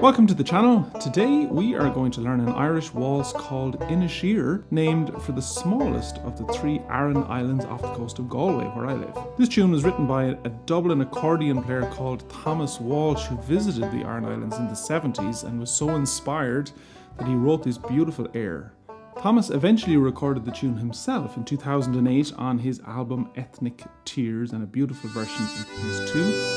Welcome to the channel. Today we are going to learn an Irish waltz called Inisheer, named for the smallest of the three Aran Islands off the coast of Galway, where I live. This tune was written by a Dublin accordion player called Thomas Walsh, who visited the Aran Islands in the 70s and was so inspired that he wrote this beautiful air. Thomas eventually recorded the tune himself in 2008 on his album Ethnic Tears, and a beautiful version is too.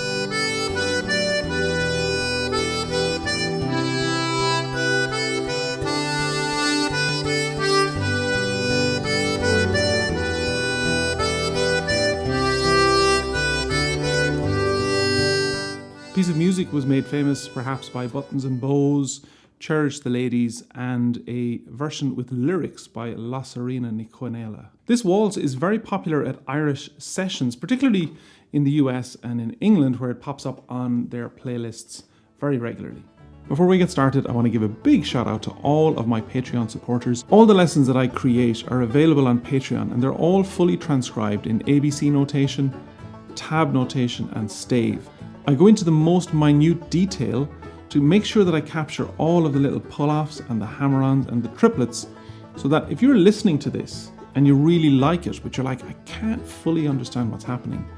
Piece of music was made famous perhaps by Buttons and Bows, Cherish the Ladies, and a version with lyrics by La Serena Niconela. This waltz is very popular at Irish sessions, particularly in the US and in England, where it pops up on their playlists very regularly. Before we get started, I want to give a big shout out to all of my Patreon supporters. All the lessons that I create are available on Patreon, and they're all fully transcribed in ABC notation, tab notation, and stave. I go into the most minute detail to make sure that I capture all of the little pull-offs and the hammer-ons and the triplets, so that if you're listening to this and you really like it, but you're like, I can't fully understand what's happening,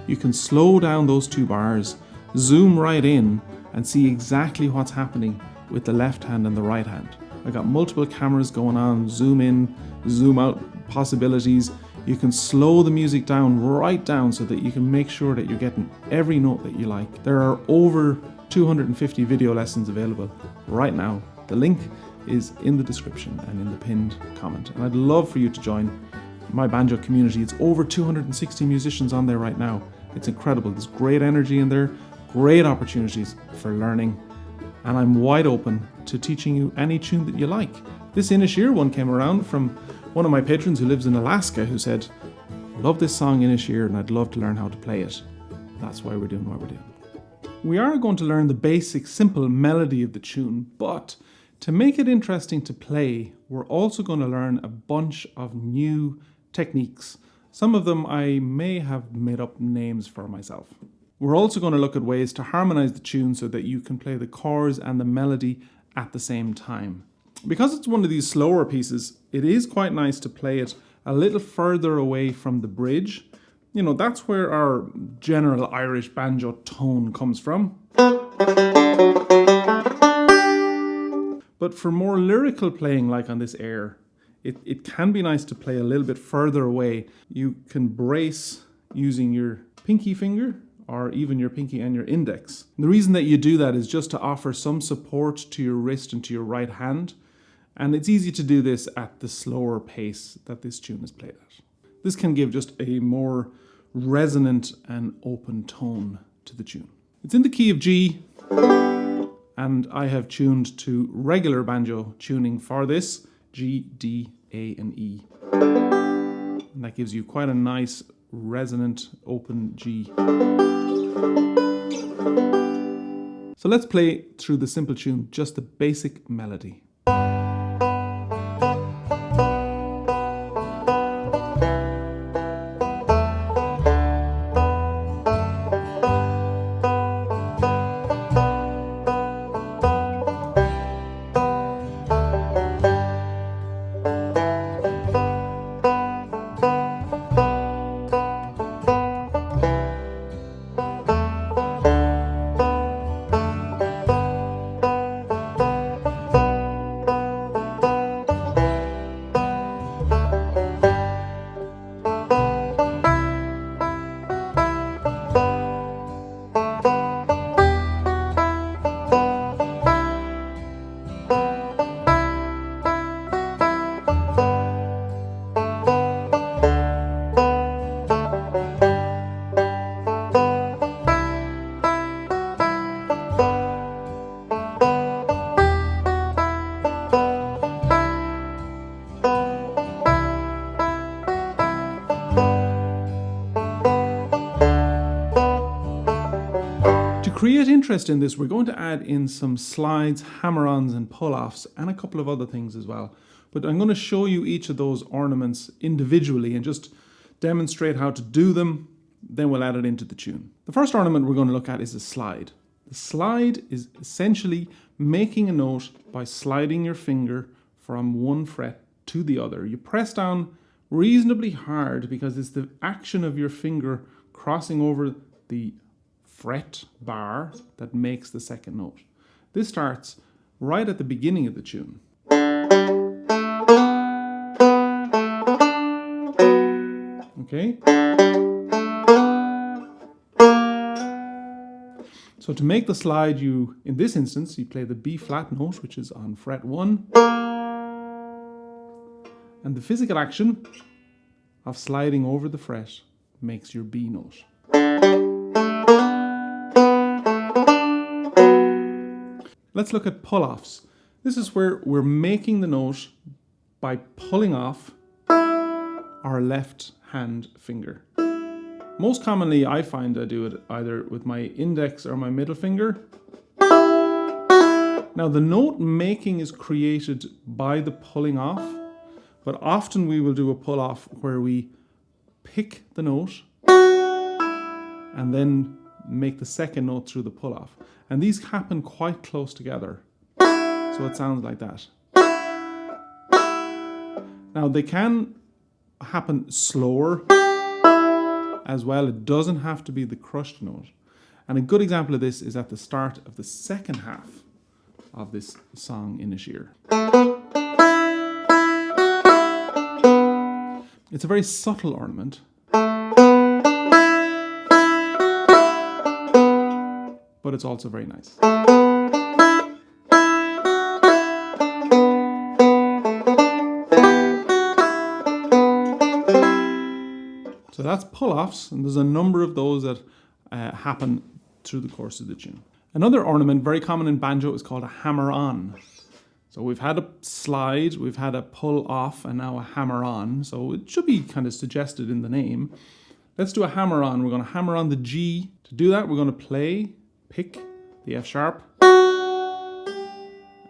you can slow down those two bars, zoom right in, and see exactly what's happening with the left hand and the right hand. I got multiple cameras going on, zoom in, zoom out possibilities. You can slow the music down right down so that you can make sure that you're getting every note that you like. There are over 250 video lessons available right now. The link is in the description and in the pinned comment. And I'd love for you to join my banjo community. It's over 260 musicians on there right now. It's incredible. There's great energy in there, great opportunities for learning, and I'm wide open to teaching you any tune that you like. This Inisheer one came around from one of my patrons who lives in Alaska, who said, love this song Inisheer and I'd love to learn how to play it. That's why we're doing what we're doing. We are going to learn the basic simple melody of the tune, but to make it interesting to play, we're also going to learn a bunch of new techniques. Some of them I may have made up names for myself. We're also going to look at ways to harmonize the tune so that you can play the chords and the melody at the same time. Because it's one of these slower pieces, it is quite nice to play it a little further away from the bridge. You know, that's where our general Irish banjo tone comes from. But for more lyrical playing, like on this air, it can be nice to play a little bit further away. You can brace using your pinky finger, or even your pinky and your index. And the reason that you do that is just to offer some support to your wrist and to your right hand. And it's easy to do this at the slower pace that this tune is played at. This can give just a more resonant and open tone to the tune. It's in the key of G, and I have tuned to regular banjo tuning for this, G, D, A, and E. And that gives you quite a nice, resonant, open G. So let's play through the simple tune, just the basic melody. To create interest in this, we're going to add in some slides, hammer-ons and pull-offs, and a couple of other things as well. But I'm going to show you each of those ornaments individually and just demonstrate how to do them, then we'll add it into the tune. The first ornament we're going to look at is a slide. The slide is essentially making a note by sliding your finger from one fret to the other. You press down reasonably hard because it's the action of your finger crossing over the fret bar that makes the second note. This starts right at the beginning of the tune. Okay? So to make the slide, in this instance, you play the B flat note, which is on fret 1. And the physical action of sliding over the fret makes your B note. Let's look at pull-offs. This is where we're making the note by pulling off our left hand finger. Most commonly, I find I do it either with my index or my middle finger. Now, the note making is created by the pulling off, but often we will do a pull off where we pick the note and then make the second note through the pull off. And these happen quite close together. So it sounds like that. Now, they can happen slower as well. It doesn't have to be the crushed note. And a good example of this is at the start of the second half of this song, Inisheer. It's a very subtle ornament, but it's also very nice. So that's pull-offs, and there's a number of those that happen through the course of the tune. Another ornament very common in banjo is called a hammer-on. So we've had a slide, we've had a pull-off, and now a hammer-on. So it should be kind of suggested in the name. Let's do a hammer-on. We're going to hammer on the G. To do that, we're going to pick the F sharp,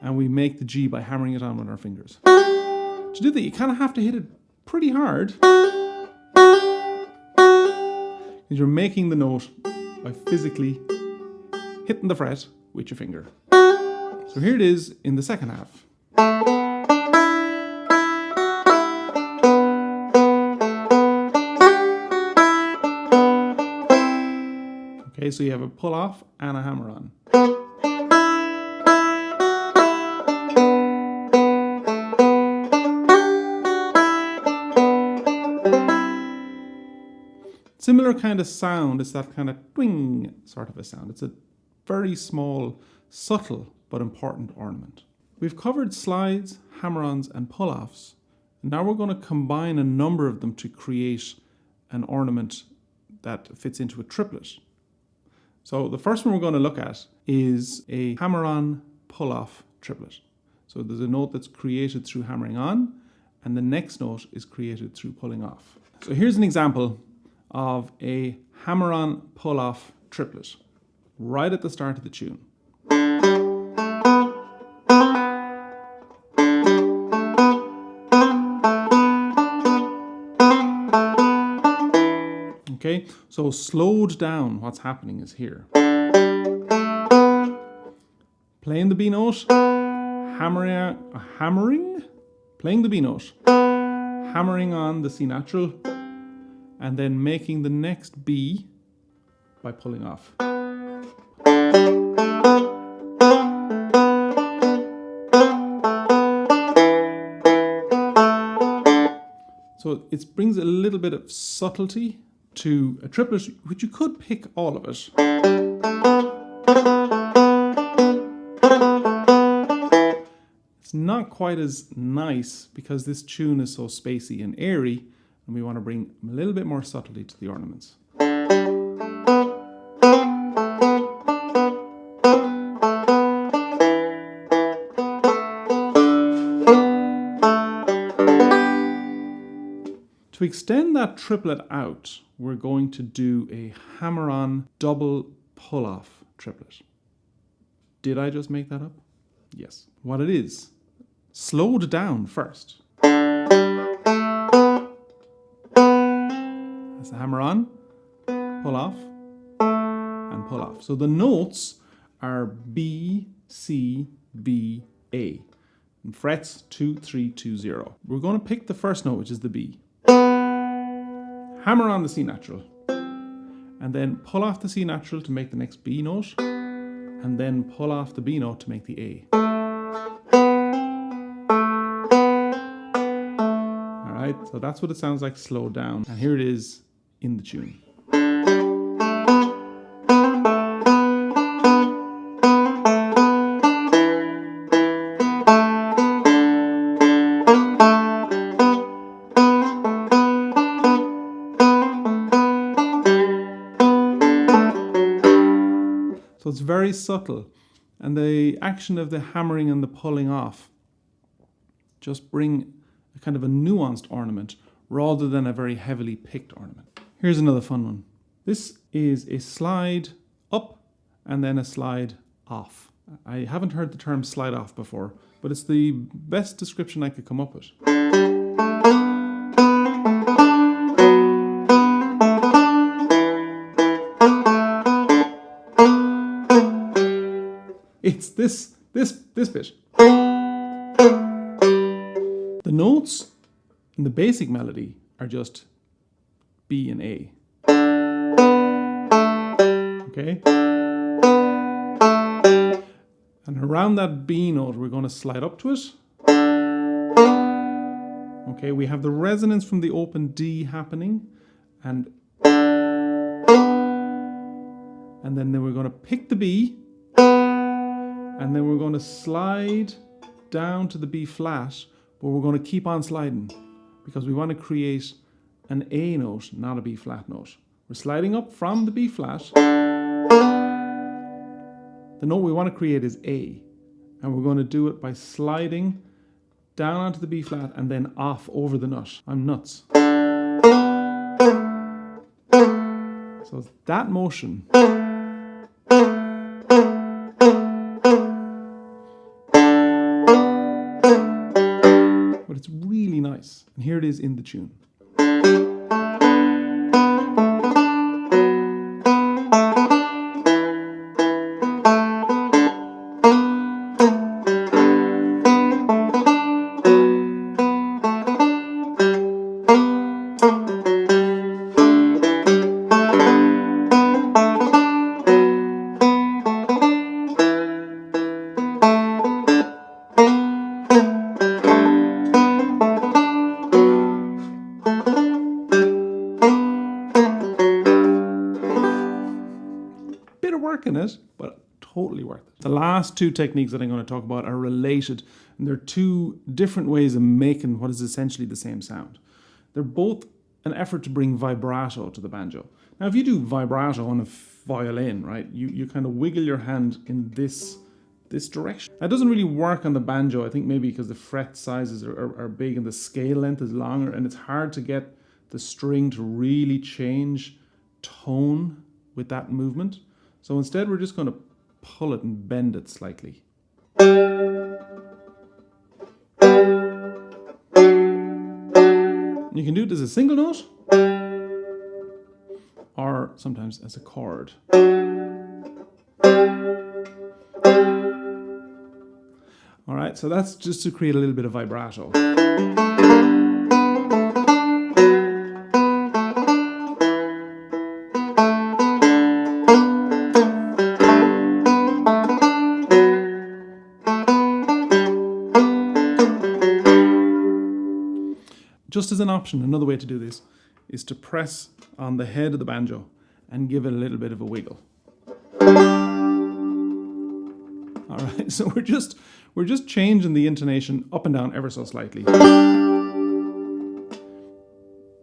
and we make the G by hammering it on with our fingers. To do that, you kind of have to hit it pretty hard. You're making the note by physically hitting the fret with your finger. So here it is in the second half. Okay, so you have a pull off and a hammer on. Similar kind of sound, it's that kind of twing sort of a sound. It's a very small, subtle, but important ornament. We've covered slides, hammer-ons, and pull-offs. Now we're going to combine a number of them to create an ornament that fits into a triplet. So the first one we're going to look at is a hammer-on, pull-off triplet. So there's a note that's created through hammering on, and the next note is created through pulling off. So here's an example of a hammer-on, pull-off triplet right at the start of the tune. Okay, so slowed down, what's happening is here. Playing the B note, playing the B note, hammering on the C natural, and then making the next B by pulling off. So it brings a little bit of subtlety to a triplet, which you could pick all of it. It's not quite as nice because this tune is so spacey and airy, and we want to bring a little bit more subtlety to the ornaments. To extend that triplet out, we're going to do a hammer-on double pull-off triplet. Did I just make that up? Yes. What it is, slowed down first. That's the hammer-on, pull-off, and pull-off. So the notes are B, C, B, A. And frets 2, 3, 2, 0. We're going to pick the first note, which is the B. Hammer on the C natural. And then pull off the C natural to make the next B note. And then pull off the B note to make the A. Alright, so that's what it sounds like slowed down. And here it is in the tune. So it's very subtle, and the action of the hammering and the pulling off just bring a kind of a nuanced ornament rather than a very heavily picked ornament. Here's another fun one. This is a slide up and then a slide off. I haven't heard the term slide off before, but it's the best description I could come up with. It's this bit. The notes in the basic melody are just B and A. Okay? And around that B note, we're going to slide up to it. Okay, we have the resonance from the open D happening, and then we're going to pick the B. And then we're going to slide down to the B flat, but we're going to keep on sliding because we want to create an A note, not a B flat note. We're sliding up from the B flat. The note we want to create is A, and we're going to do it by sliding down onto the B flat and then off over the nut. I'm nuts. So it's that motion. It's really nice. And here it is in the tune. In it, but totally worth it. The last two techniques that I'm going to talk about are related, and they're two different ways of making what is essentially the same sound. They're both an effort to bring vibrato to the banjo. Now, if you do vibrato on a violin, right, you kind of wiggle your hand in this direction. That doesn't really work on the banjo, I think maybe because the fret sizes are big and the scale length is longer, and it's hard to get the string to really change tone with that movement. So instead, we're just going to pull it and bend it slightly. You can do it as a single note, or sometimes as a chord. All right, so that's just to create a little bit of vibrato. Just as an option, another way to do this is to press on the head of the banjo and give it a little bit of a wiggle. All right, so we're just changing the intonation up and down ever so slightly.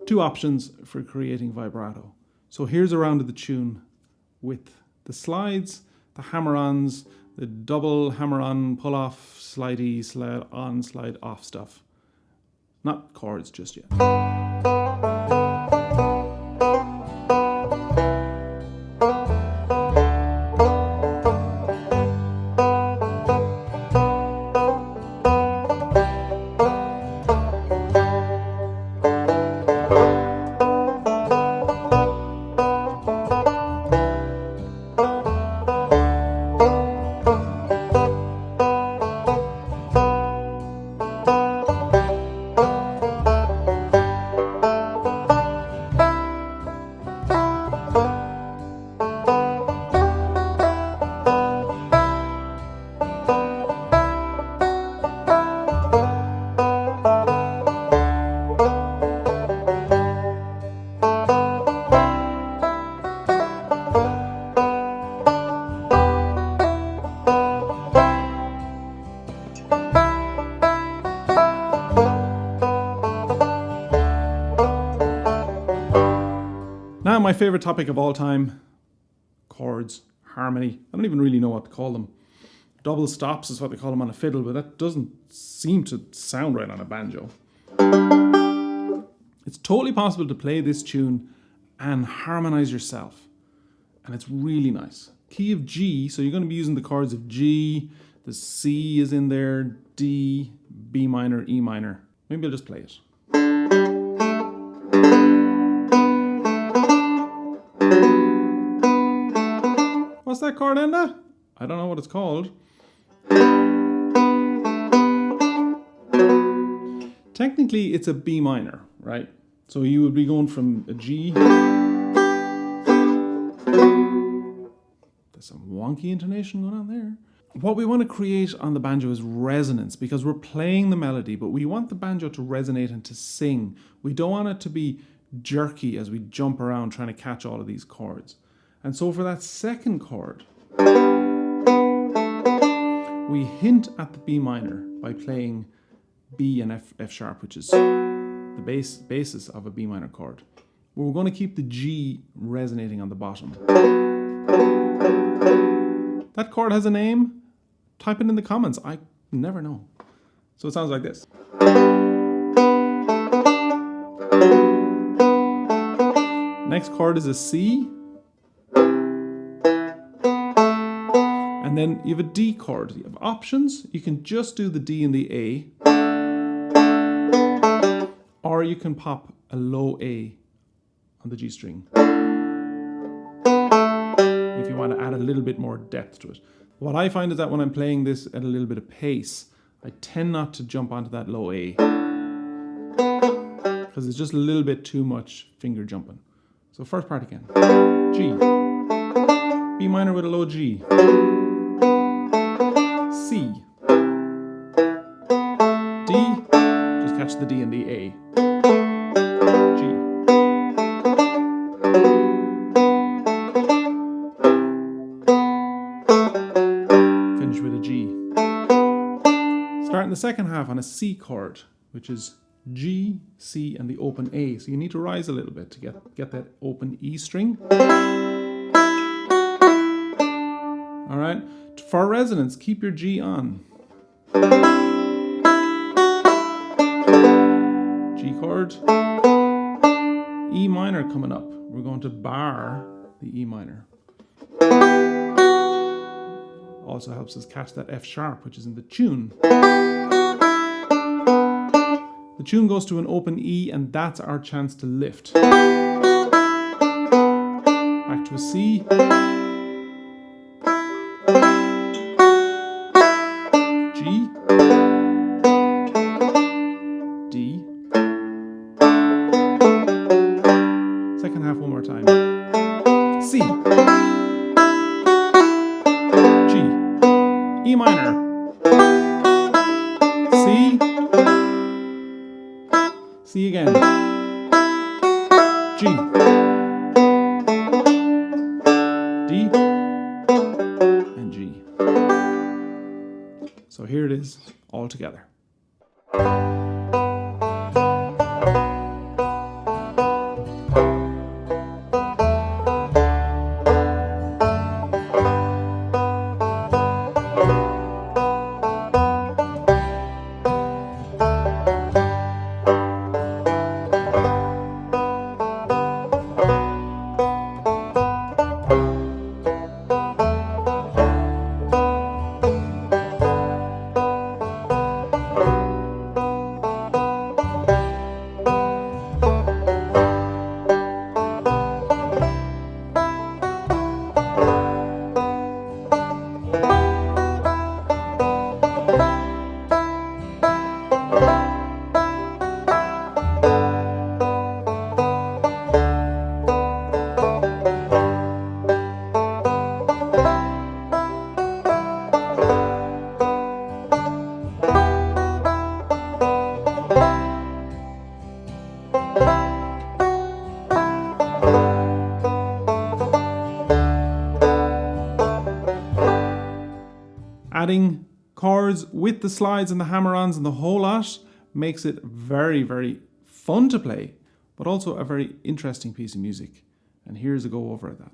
Two options for creating vibrato. So here's a round of the tune with the slides, the hammer-ons, the double hammer-on, pull-off, slidey, slide on, slide off stuff. Not chords just yet. my favorite topic of all time, chords, harmony. I don't even really know what to call them. Double stops is what they call them on a fiddle, but that doesn't seem to sound right on a banjo. It's totally possible to play this tune and harmonize yourself. And it's really nice. Key of G, so you're going to be using the chords of G, the C is in there, D, B minor, E minor. Maybe I'll just play it. What's that chord, Enda? I don't know what it's called. Technically, it's a B minor, right? So you would be going from a G. There's some wonky intonation going on there. What we want to create on the banjo is resonance, because we're playing the melody, but we want the banjo to resonate and to sing. We don't want it to be jerky as we jump around trying to catch all of these chords. And so for that second chord, we hint at the B minor by playing B and F sharp, which is the basis of a B minor chord. We're going to keep the G resonating on the bottom. That chord has a name? Type it in the comments. I never know. So it sounds like this. Next chord is a C. And then you have a D chord. You have options. You can just do the D and the A. Or you can pop a low A on the G string if you want to add a little bit more depth to it. What I find is that when I'm playing this at a little bit of pace, I tend not to jump onto that low A because it's just a little bit too much finger jumping. So first part again. G. B minor with a low G. C. D. Just catch the D and the A. G. Finish with a G. Starting the second half on a C chord, which is G, C, and the open A. So you need to rise a little bit to get that open E string. All right. For resonance, keep your G on. G chord. E minor coming up. We're going to bar the E minor. Also helps us catch that F sharp, which is in the tune. The tune goes to an open E, and that's our chance to lift. Back to a C. G. D. Second half one more time. C. G. E minor. C. C again. G. D. And G. So here it is, all together. Adding chords with the slides and the hammer-ons and the whole lot makes it very, very fun to play, but also a very interesting piece of music. And here's a go over at that.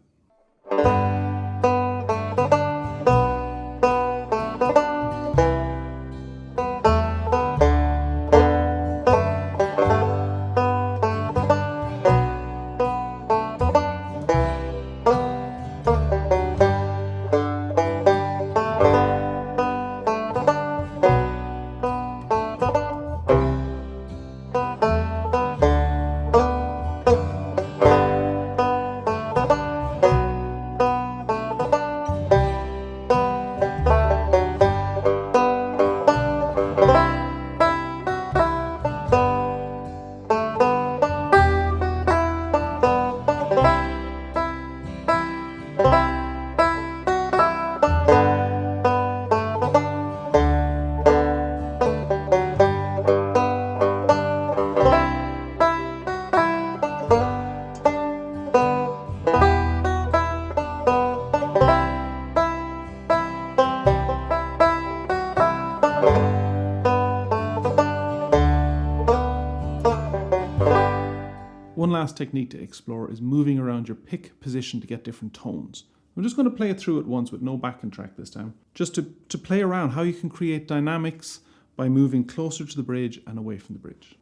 One last technique to explore is moving around your pick position to get different tones. I'm just going to play it through at once with no backing track this time, just to play around how you can create dynamics by moving closer to the bridge and away from the bridge.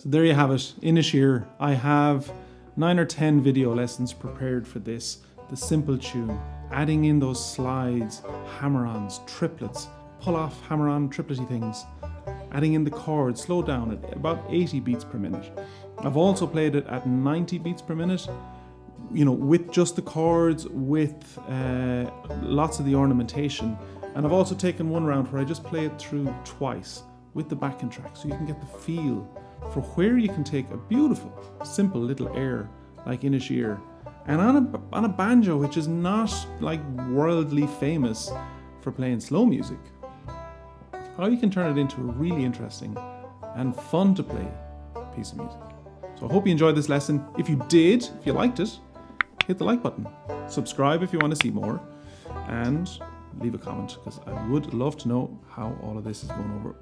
So there you have it, Inisheer. I have 9 or 10 video lessons prepared for this, the simple tune, adding in those slides, hammer-ons, triplets, pull-off hammer-on triplety things, adding in the chords, slow down at about 80 beats per minute. I've also played it at 90 beats per minute, you know, with just the chords, with lots of the ornamentation. And I've also taken one round where I just play it through twice with the backing track, so you can get the feel for where you can take a beautiful, simple little air like Inisheer, and on a banjo which is not like worldly famous for playing slow music, how you can turn it into a really interesting and fun to play piece of music. So I hope you enjoyed this lesson. If you did, if you liked it, hit the like button. Subscribe if you want to see more, and leave a comment, because I would love to know how all of this is going over